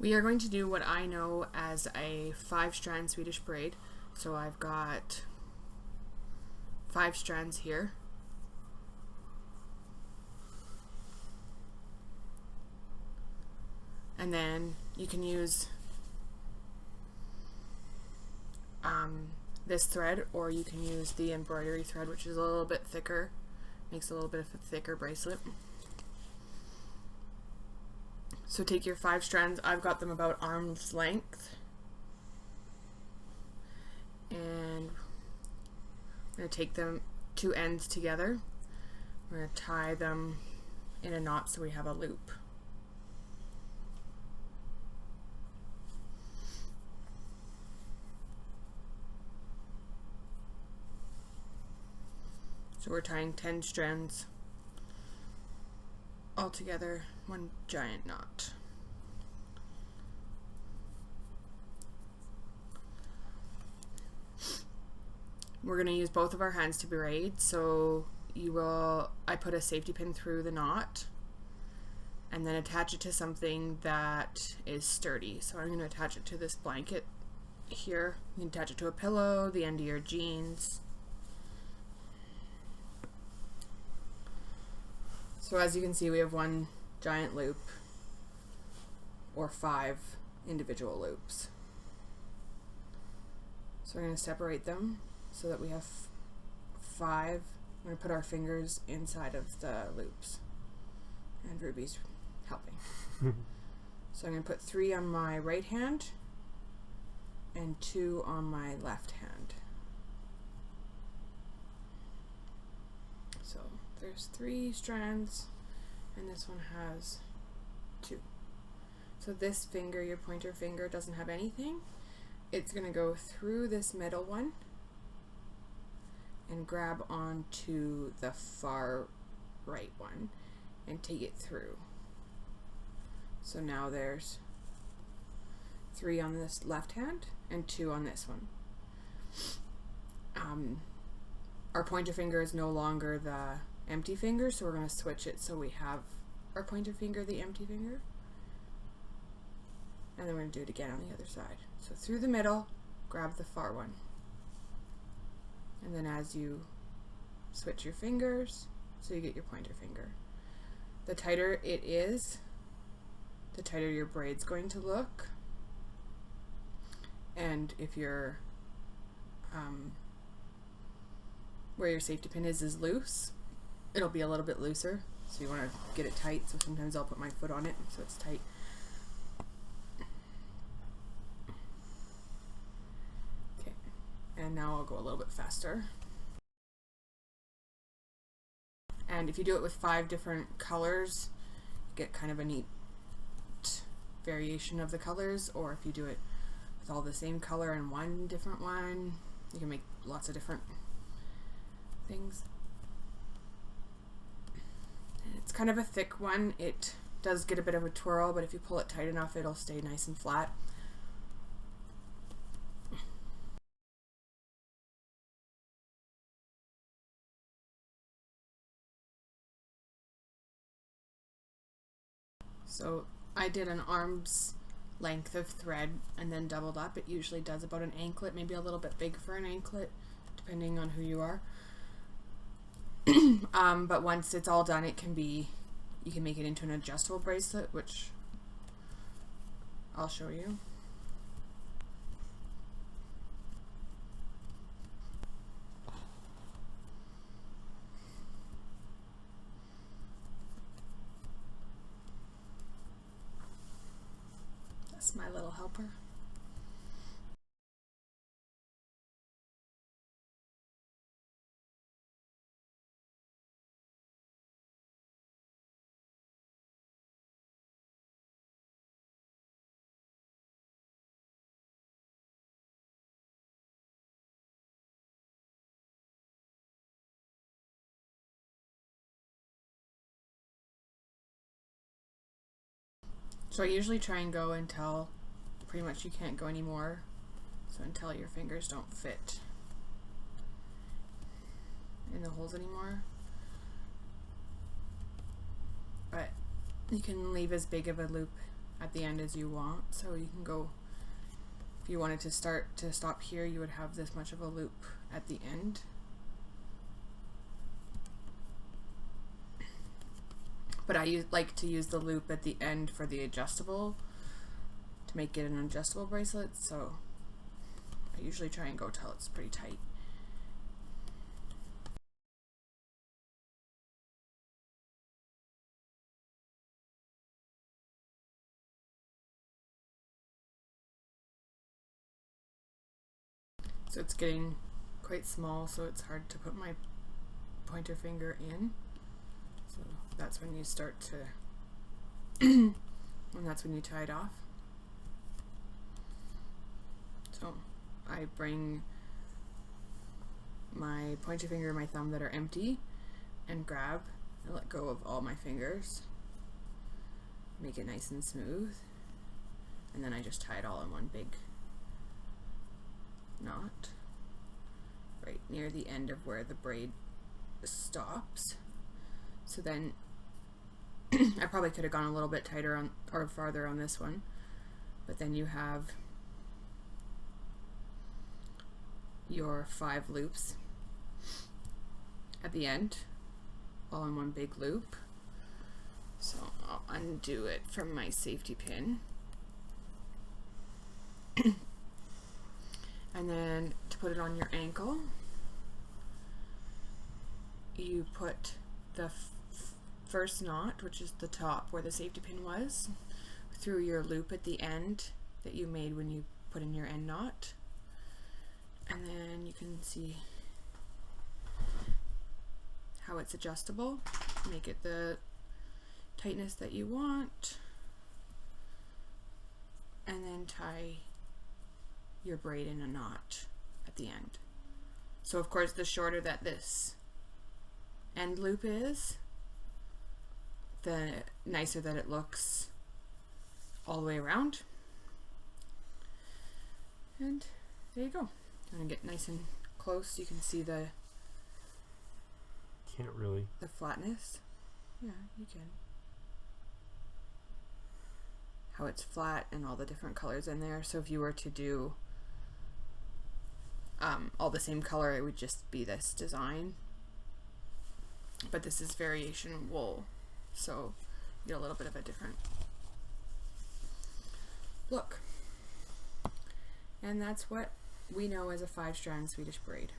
We are going to do what I know as a 5-strand Swedish braid. So I've got 5 strands here. And then you can use this thread, or you can use the embroidery thread, which is a little bit thicker, makes a little bit of a thicker bracelet. So take your 5 strands, I've got them about arm's length, and I'm going to take them 2 ends together. We're going to tie them in a knot so we have a loop. So we're tying 10 strands all together, one giant knot. We're going to use both of our hands to braid, so I put a safety pin through the knot and then attach it to something that is sturdy. So I'm going to attach it to this blanket here. You can attach it to a pillow, the end of your jeans. So as you can see, we have one giant loop, or 5 individual loops. So we're going to separate them so that we have 5. We're going to put our fingers inside of the loops. And Ruby's helping. So I'm going to put 3 on my right hand and 2 on my left hand. So there's 3 strands, and this one has 2. So this finger, your pointer finger, doesn't have anything. It's going to go through this middle one and grab onto the far right one and take it through. So now there's 3 on this left hand and 2 on this one. Our pointer finger is no longer the empty finger, so we're going to switch it so we have our pointer finger the empty finger. And then we're going to do it again on the other side. So through the middle, grab the far one. And then as you switch your fingers, so you get your pointer finger. The tighter it is, the tighter your braid's going to look. And if your where your safety pin is loose, it'll be a little bit looser. So you want to get it tight. So sometimes I'll put my foot on it so it's tight. Okay, and now I'll go a little bit faster. And if you do it with 5 different colors, you get kind of a neat variation of the colors. Or if you do it with all the same color and one different one, you can make lots of different things. It's kind of a thick one. It does get a bit of a twirl, but if you pull it tight enough, it'll stay nice and flat. So I did an arm's length of thread and then doubled up. It usually does about an anklet, maybe a little bit big for an anklet, depending on who you are. But once it's all done, you can make it into an adjustable bracelet, which I'll show you. That's my little helper. So I usually try and go until pretty much you can't go anymore. So until your fingers don't fit in the holes anymore. But you can leave as big of a loop at the end as you want. So you can go, if you wanted to stop here, you would have this much of a loop at the end. But I like to use the loop at the end for the adjustable, to make it an adjustable bracelet, so I usually try and go till it's pretty tight. So it's getting quite small, so it's hard to put my pointer finger in. So that's when you start to, and that's when you tie it off. So I bring my pointer finger and my thumb that are empty and grab and let go of all my fingers. Make it nice and smooth. And then I just tie it all in one big knot right near the end of where the braid stops. So then I probably could have gone a little bit tighter on or farther on this one, but then you have your 5 loops at the end, all in one big loop. So I'll undo it from my safety pin. And then to put it on your ankle, you put the first knot, which is the top where the safety pin was, through your loop at the end that you made when you put in your end knot. And then you can see how it's adjustable. Make it the tightness that you want, and then tie your braid in a knot at the end. So of course the shorter that this end loop is, the nicer that it looks all the way around. And there you go. I'm gonna get nice and close so you can see the the flatness. Yeah, you can. How it's flat and all the different colors in there. So if you were to do all the same color, it would just be this design. But this is variation wool, so you get a little bit of a different look. And that's what we know as a 5-strand Swedish braid.